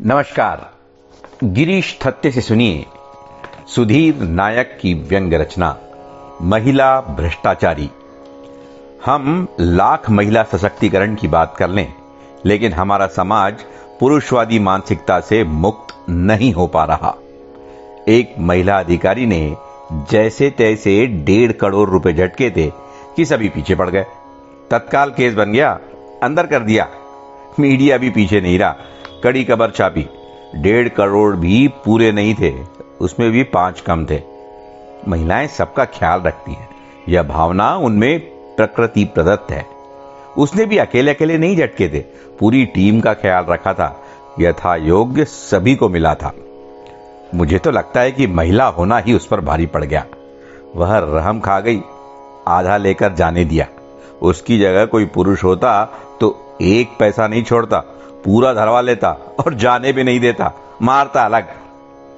नमस्कार। गिरीश थत्ते से सुनिए सुधीर नायक की व्यंग्य रचना महिला भ्रष्टाचारी। हम लाख महिला सशक्तिकरण की बात कर लें, लेकिन हमारा समाज पुरुषवादी मानसिकता से मुक्त नहीं हो पा रहा। एक महिला अधिकारी ने जैसे तैसे 1.5 करोड़ रुपए झटके थे कि सभी पीछे पड़ गए। तत्काल केस बन गया, अंदर कर दिया। मीडिया भी पीछे नहीं रहा, कड़ी खबर छापी। 1.5 करोड़ भी पूरे नहीं थे, उसमें भी 5 कम थे। महिलाएं सबका ख्याल रखती हैं, यह भावना उनमें प्रकृति प्रदत्त है। उसने भी अकेले अकेले नहीं झटके थे, पूरी टीम का ख्याल रखा था। यथा योग्य सभी को मिला था। मुझे तो लगता है कि महिला होना ही उस पर भारी पड़ गया। वह रहम खा गई, आधा लेकर जाने दिया। उसकी जगह कोई पुरुष होता तो 1 पैसा नहीं छोड़ता, पूरा धरवा लेता और जाने भी नहीं देता, मारता अलग।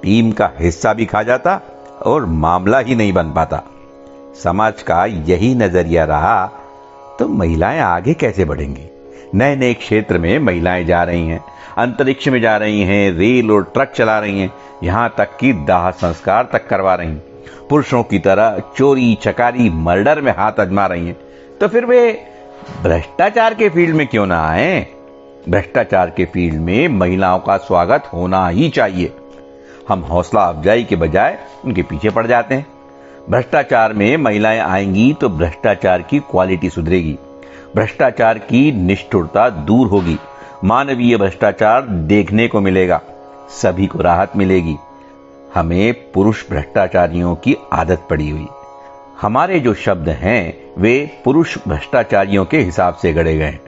टीम का हिस्सा भी खा जाता और मामला ही नहीं बन पाता। समाज का यही नजरिया रहा तो महिलाएं आगे कैसे बढ़ेंगी? नए नए क्षेत्र में महिलाएं जा रही हैं, अंतरिक्ष में जा रही हैं, रेल और ट्रक चला रही हैं, यहां तक कि दाह संस्कार तक करवा रही हैं। पुरुषों की तरह चोरी चकारी मर्डर में हाथ आजमा रही हैं। तो फिर वे भ्रष्टाचार के फील्ड में क्यों ना आए? भ्रष्टाचार के फील्ड में महिलाओं का स्वागत होना ही चाहिए। हम हौसला अफजाई के बजाय उनके पीछे पड़ जाते हैं। भ्रष्टाचार में महिलाएं आएंगी तो भ्रष्टाचार की क्वालिटी सुधरेगी, भ्रष्टाचार की निष्ठुरता दूर होगी, मानवीय भ्रष्टाचार देखने को मिलेगा, सभी को राहत मिलेगी। हमें पुरुष भ्रष्टाचारियों की आदत पड़ी हुई। हमारे जो शब्द हैं वे पुरुष भ्रष्टाचारियों के हिसाब से गढ़े गए हैं।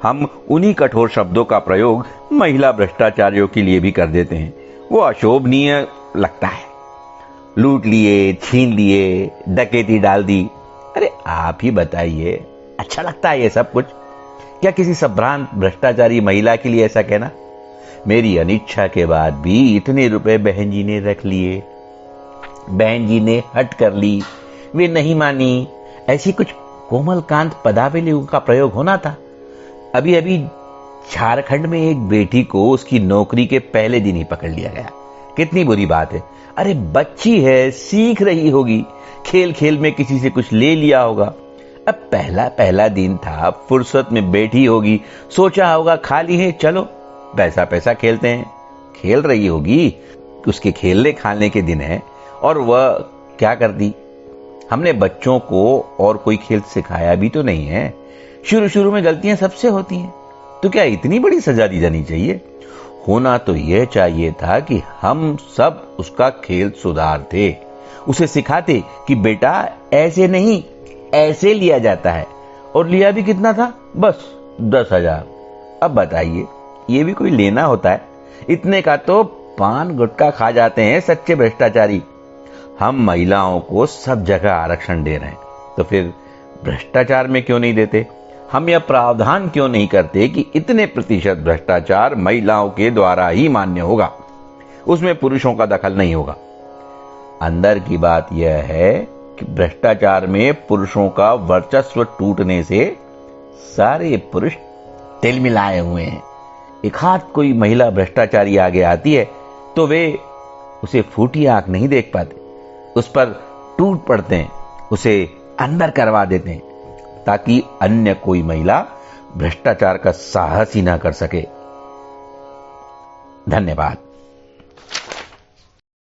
हम उन्हीं कठोर शब्दों का प्रयोग महिला भ्रष्टाचारियों के लिए भी कर देते हैं। वो अशोभनीय लगता है। लूट लिए, छीन लिए, डकैती डाल दी। अरे आप ही बताइए, अच्छा लगता है ये सब कुछ? क्या किसी संभ्रांत भ्रष्टाचारी महिला के लिए ऐसा कहना? मेरी अनिच्छा के बाद भी इतने रुपए बहन जी ने रख लिए, बहन जी ने हट कर ली, वे नहीं मानी। ऐसी कुछ कोमलकांत पदावलियों का प्रयोग होना था। अभी अभी झारखंड में एक बेटी को उसकी नौकरी के पहले दिन ही पकड़ लिया गया। कितनी बुरी बात है। अरे बच्ची है, सीख रही होगी, खेल खेल में किसी से कुछ ले लिया होगा। अब पहला दिन था, फुर्सत में बैठी होगी, सोचा होगा खाली है, चलो पैसा खेलते हैं। खेल रही होगी, उसके खेलने खाने के दिन है और वह क्या कर दी? हमने बच्चों को और कोई खेल सिखाया भी तो नहीं है। शुरू में गलतियां सबसे होती हैं, तो क्या इतनी बड़ी सजा दी जानी चाहिए? होना तो यह चाहिए था कि हम सब उसका खेल सुधारते, उसे सिखाते कि बेटा ऐसे नहीं, ऐसे लिया जाता है। और लिया भी कितना था? बस 10,000। अब बताइए, ये भी कोई लेना होता है? इतने का तो पान गुटखा खा जाते हैं सच्चे भ्रष्टाचारी। हम महिलाओं को सब जगह आरक्षण दे रहे हैं, तो फिर भ्रष्टाचार में क्यों नहीं देते? हम यह प्रावधान क्यों नहीं करते कि इतने प्रतिशत भ्रष्टाचार महिलाओं के द्वारा ही मान्य होगा, उसमें पुरुषों का दखल नहीं होगा? अंदर की बात यह है कि भ्रष्टाचार में पुरुषों का वर्चस्व टूटने से सारे पुरुष तिलमिलाए हुए हैं। एक हाथ कोई महिला भ्रष्टाचारी आगे आती है तो वे उसे फूटी आंख नहीं देख पाते, उस पर टूट पड़ते हैं, उसे अंदर करवा देते हैं, ताकि अन्य कोई महिला भ्रष्टाचार का साहस ही ना कर सके। धन्यवाद।